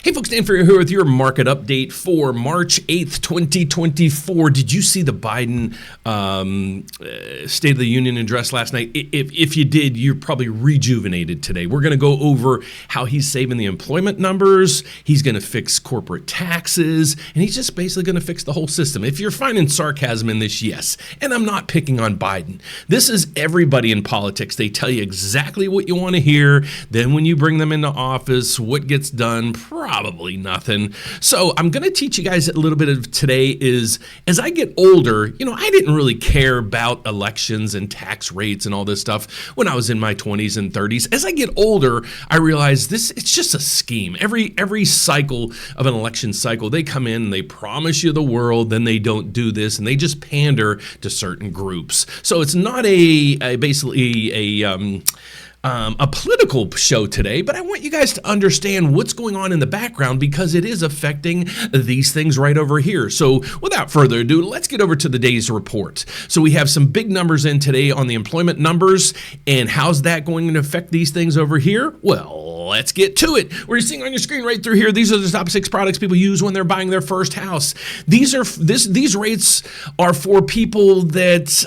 Hey folks, Dan Frio here with your market update for March 8th, 2024. Did you see the Biden State of the Union address last night? If you did, you're probably rejuvenated today. We're going to go over how he's saving the employment numbers, he's going to fix corporate taxes, and he's just basically going to fix the whole system. If you're finding sarcasm in this, yes. And I'm not picking on Biden. This is everybody in politics. They tell you exactly what you want to hear. Then when you bring them into office, what gets done? Probably nothing. So I'm going to teach you guys a little bit of today is, as I get older, I didn't really care about elections and tax rates and all this stuff when I was in my 20s and 30s. As I get older, I realize it's just a scheme. Every cycle of an election cycle, they come in and they promise you the world, then they don't do this, and they just pander to certain groups. So it's not basically a political show today, but I want you guys to understand what's going on in the background because it is affecting these things right over here. So without further ado, let's get over to the day's report. So we have some big numbers in today on the employment numbers, and how's that going to affect these things over here? Well, let's get to it. What you're seeing on your screen right through here, these are the top 6 products people use when they're buying their first house. These rates are for people that,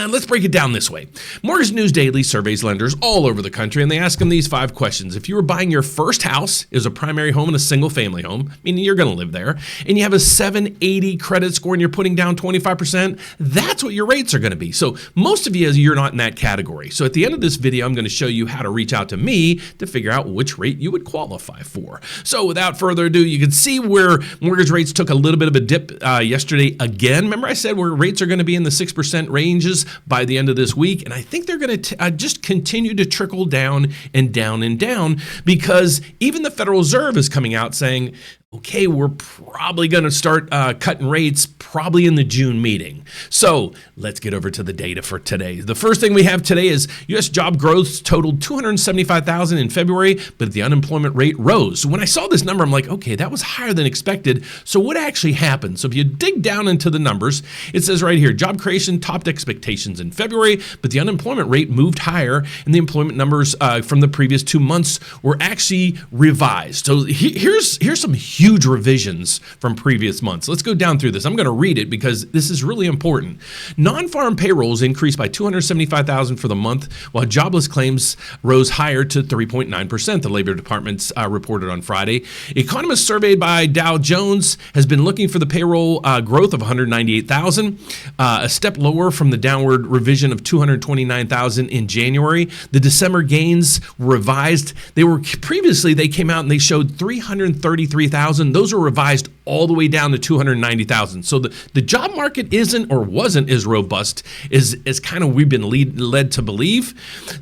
let's break it down this way. Mortgage News Daily surveys lenders all over the country, and they ask them these 5 questions. If you were buying your first house, is a primary home and a single family home, meaning you're going to live there, and you have a 780 credit score and you're putting down 25%, that's what your rates are going to be. So most of you're not in that category. So at the end of this video, I'm going to show you how to reach out to me to figure out which rate you would qualify for. So without further ado, you can see where mortgage rates took a little bit of a dip yesterday again. Remember I said where rates are going to be in the 6% ranges by the end of this week, and I think they're going to just continue to trickle down and down and down because even the Federal Reserve is coming out saying, okay, we're probably going to start cutting rates probably in the June meeting. So let's get over to the data for today. The first thing we have today is U.S. job growth totaled 275,000 in February, but the unemployment rate rose. So when I saw this number, I'm like, okay, that was higher than expected. So what actually happened? So if you dig down into the numbers, it says right here, job creation topped expectations in February, but the unemployment rate moved higher, and the employment numbers from the previous 2 months were actually revised. So here's some huge revisions from previous months. Let's go down through this. I'm going to read it because this is really important. Non-farm payrolls increased by 275,000 for the month, while jobless claims rose higher to 3.9%, the Labor Department reported on Friday. Economists surveyed by Dow Jones has been looking for the payroll growth of 198,000, a step lower from the downward revision of 229,000 in January. The December gains were revised. They came out and they showed 333,000. Those are revised all the way down to 290,000. So the job market isn't or wasn't as robust as kind of we've been led to believe.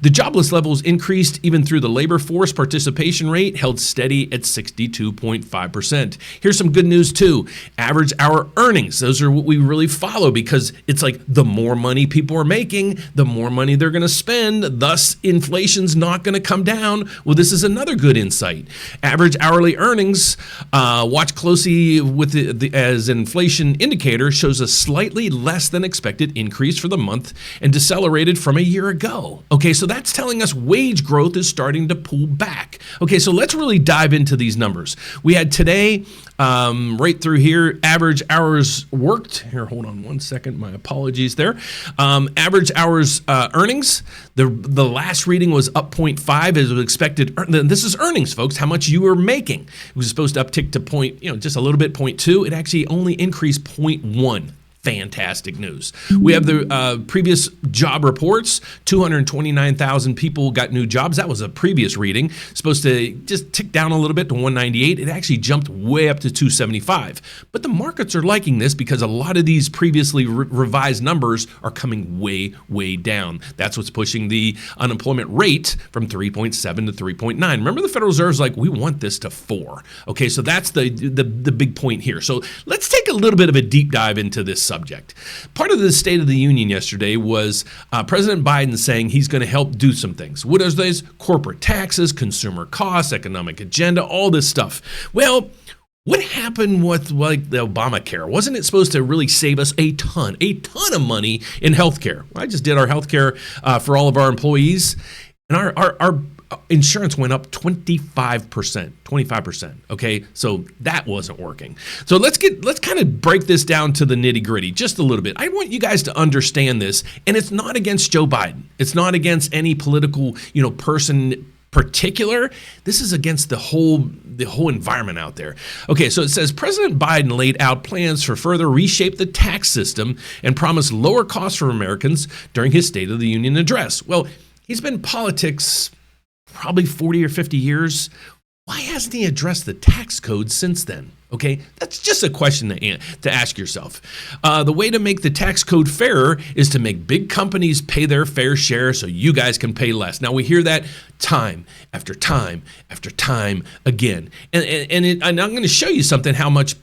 The jobless levels increased even through the labor force participation rate held steady at 62.5%. Here's some good news too. Average hour earnings. Those are what we really follow because it's like the more money people are making, the more money they're going to spend. Thus, inflation's not going to come down. Well, this is another good insight. Average hourly earnings, watch closely with as inflation indicator shows a slightly less than expected increase for the month and decelerated from a year ago. Okay, so that's telling us wage growth is starting to pull back. Okay, so let's really dive into these numbers. We had today, right through here, average hours worked. Here, hold on one second. My apologies there. Average hours earnings. The last reading was up 0.5 as was expected. This is earnings, folks, how much you were making. It was supposed to uptick to just a little bit, 0.2. It actually only increased 0.1. Fantastic news. We have the previous job reports. 229,000 people got new jobs. That was a previous reading. Supposed to just tick down a little bit to 198. It actually jumped way up to 275. But the markets are liking this because a lot of these previously revised numbers are coming way, way down. That's what's pushing the unemployment rate from 3.7 to 3.9. Remember, the Federal Reserve's like, we want this to 4. Okay, so that's the big point here. So let's take a little bit of a deep dive into this subject. Part of the State of the Union yesterday was President Biden saying he's going to help do some things. What are those? Corporate taxes, consumer costs, economic agenda, all this stuff. Well, what happened with like the Obamacare? Wasn't it supposed to really save us a ton of money in healthcare? Well, I just did our healthcare for all of our employees, and our insurance went up 25%. Okay, so that wasn't working. So let's kind of break this down to the nitty gritty just a little bit. I want you guys to understand this, and it's not against Joe Biden. It's not against any political, person particular. This is against the whole environment out there. Okay, so it says President Biden laid out plans for further reshape the tax system and promised lower costs for Americans during his State of the Union address. Well, he's been in politics probably 40 or 50 years. Why hasn't he addressed the tax code since then? Okay, that's just a question to ask yourself. The way to make the tax code fairer is to make big companies pay their fair share so you guys can pay less. Now, we hear that time after time after time again. And I'm going to show you something, how much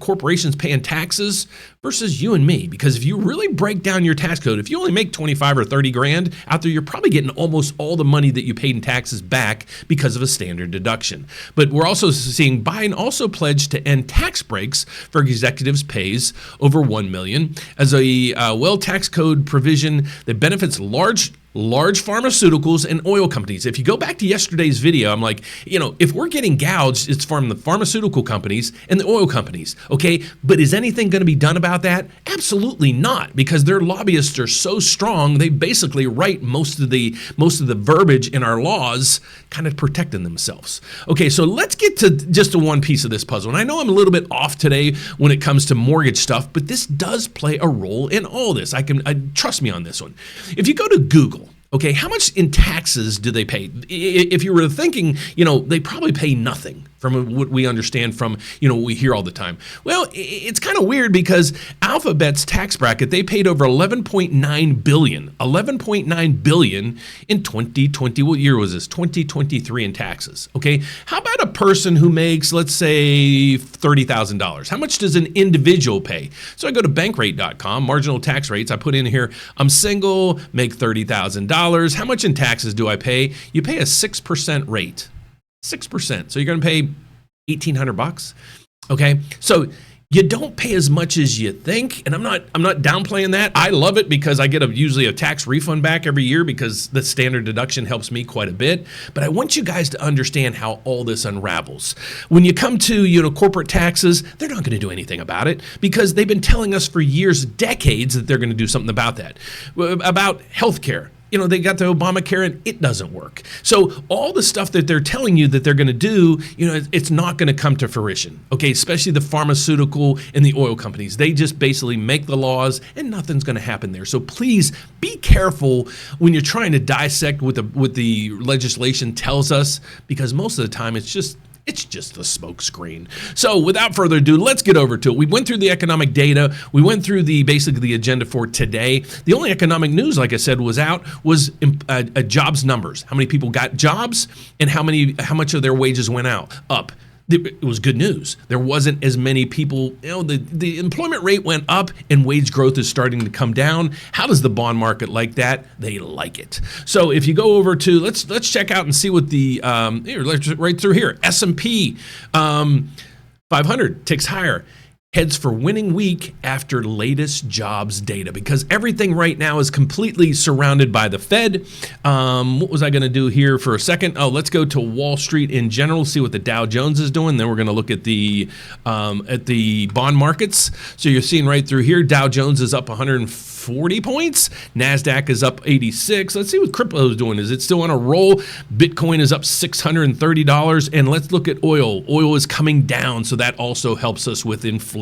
corporations pay in taxes versus you and me. Because if you really break down your tax code, if you only make 25 or 30 grand out there, you're probably getting almost all the money that you paid in taxes back because of a standard deduction. But we're also seeing Biden also pledged to end tax breaks for executives' pays over $1 million as a tax code provision that benefits large pharmaceuticals and oil companies. If you go back to yesterday's video, I'm like, if we're getting gouged, it's from the pharmaceutical companies and the oil companies, okay? But is anything going to be done about that? Absolutely not, because their lobbyists are so strong, they basically write most of the verbiage in our laws, kind of protecting themselves. Okay, so let's get to just one piece of this puzzle. And I know I'm a little bit off today when it comes to mortgage stuff, but this does play a role in all this. Trust me on this one. If you go to Google, okay, how much in taxes do they pay? If you were thinking, they probably pay nothing from what we understand from, what we hear all the time. Well, it's kind of weird because Alphabet's tax bracket, they paid over $11.9 billion in 2020. What year was this? 2023 in taxes. Okay. How about a person who makes, let's say, $30,000? How much does an individual pay? So I go to bankrate.com, marginal tax rates. I put in here, I'm single, make $30,000. How much in taxes do I pay? You pay a 6% rate. 6%. So you're going to pay $1,800. Okay. So you don't pay as much as you think. And I'm not downplaying that. I love it because I get usually a tax refund back every year because the standard deduction helps me quite a bit. But I want you guys to understand how all this unravels. When you come to, corporate taxes, they're not going to do anything about it because they've been telling us for years, decades, that they're going to do something about that. About healthcare. They got the Obamacare and it doesn't work. So all the stuff that they're telling you that they're going to do, it's not going to come to fruition. Okay, especially the pharmaceutical and the oil companies. They just basically make the laws and nothing's going to happen there. So please be careful when you're trying to dissect what the legislation tells us, because most of the time it's just a smoke screen. So without further ado, let's get over to it. We went through the economic data. We went through basically the agenda for today. The only economic news, like I said, was jobs numbers. How many people got jobs and how much of their wages went up. It was good news. There wasn't as many people, the employment rate went up and wage growth is starting to come down. How does the bond market like that? They like it. So if you go over to, let's check out and see what right through here, S&P 500 ticks higher. Heads for winning week after latest jobs data, because everything right now is completely surrounded by the Fed. What was I going to do here for a second? Oh, let's go to Wall Street in general, see what the Dow Jones is doing. Then we're going to look at the bond markets. So you're seeing right through here, Dow Jones is up 140 points. NASDAQ is up 86. Let's see what crypto is doing. Is it still on a roll? Bitcoin is up $630. And let's look at oil. Oil is coming down, so that also helps us with inflation.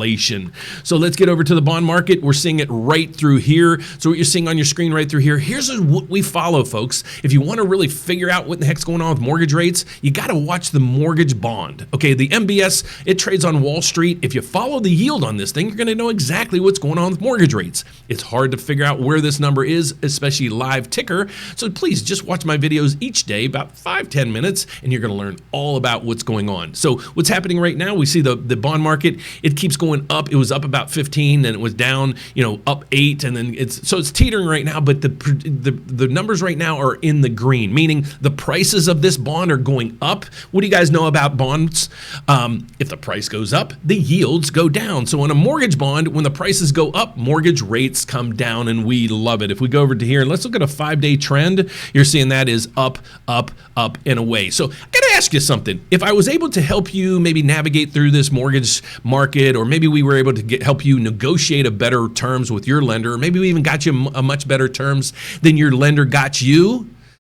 So let's get over to the bond market. We're seeing it right through here. So what you're seeing on your screen right through here, here's what we follow, folks. If you want to really figure out what the heck's going on with mortgage rates, you got to watch the mortgage bond. Okay, the MBS, it trades on Wall Street. If you follow the yield on this thing, you're going to know exactly what's going on with mortgage rates. It's hard to figure out where this number is, especially live ticker. So please just watch my videos each day, about 5-10 minutes, and you're going to learn all about what's going on. So what's happening right now, we see the bond market, it keeps going up. It was up about 15, then it was down, up 8, and then it's teetering right now. But the numbers right now are in the green, meaning the prices of this bond are going up. What do you guys know about bonds? If the price goes up, the yields go down. So in a mortgage bond, when the prices go up, mortgage rates come down, and we love it. If we go over to here and let's look at a 5-day trend, you're seeing that is up, up, up, and away. So I got to ask you something. If I was able to help you maybe navigate through this mortgage market, or maybe we were able to help you negotiate a better terms with your lender, or maybe we even got you a much better terms than your lender got you,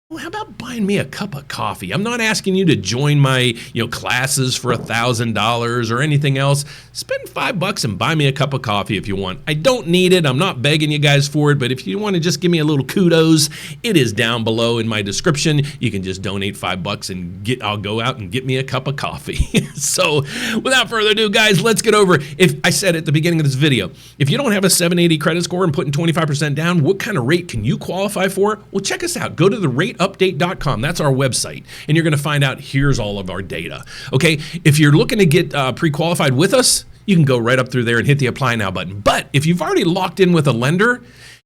well, how about buying me a cup of coffee? I'm not asking you to join my, classes for $1,000 or anything else. Spend $5 and buy me a cup of coffee if you want. I don't need it. I'm not begging you guys for it, but if you want to just give me a little kudos, it is down below in my description. You can just donate $5 and I'll go out and get me a cup of coffee. So, without further ado, guys, let's get over. If I said at the beginning of this video, if you don't have a 780 credit score and putting 25% down, what kind of rate can you qualify for? Well, check us out. Go to the rateupdate.com. That's our website, and you're going to find out here's all of our data. Okay, if you're looking to get pre-qualified with us, you can go right up through there and hit the apply now button. But if you've already locked in with a lender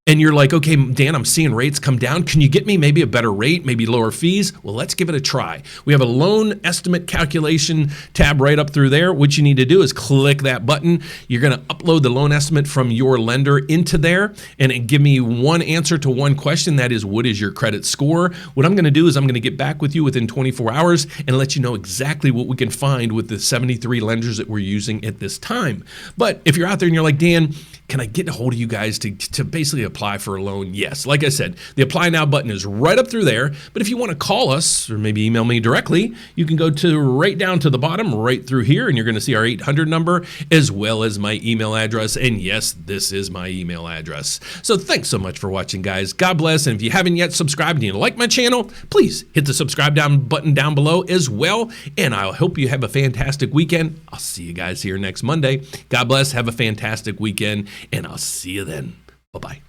and you're like, okay, Dan, I'm seeing rates come down. Can you get me maybe a better rate, maybe lower fees? Well, let's give it a try. We have a loan estimate calculation tab right up through there. What you need to do is click that button. You're going to upload the loan estimate from your lender into there and give me one answer to one question. That is, what is your credit score? What I'm going to do is I'm going to get back with you within 24 hours and let you know exactly what we can find with the 73 lenders that we're using at this time. But if you're out there and you're like, Dan, can I get a hold of you guys to basically apply for a loan? Yes. Like I said, the apply now button is right up through there. But if you want to call us or maybe email me directly, you can go to right down to the bottom, right through here, and you're going to see our 800 number as well as my email address. And yes, this is my email address. So thanks so much for watching, guys. God bless. And if you haven't yet subscribed and you like my channel, please hit the subscribe button down below as well. And I hope you have a fantastic weekend. I'll see you guys here next Monday. God bless. Have a fantastic weekend. And I'll see you then. Bye-bye.